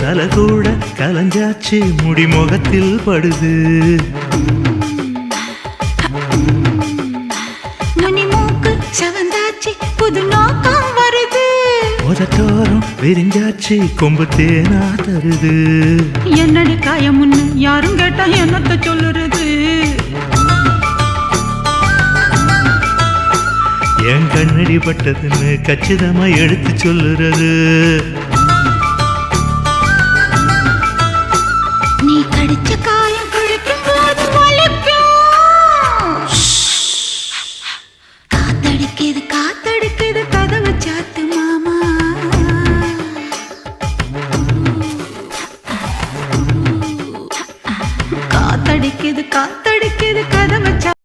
தலை கூட கலஞ்சாச்சு முடி முகத்தில் படுது உதட்டோரம் விரிஞ்சாச்சு கொம்பு தேனா தருது என்னடி காயமுன்னு யாரும் கேட்டா என்னத்த சொல்லுறது என் கண்ணடி பட்டதுன்னு கச்சிதமா எடுத்து சொல்லுறது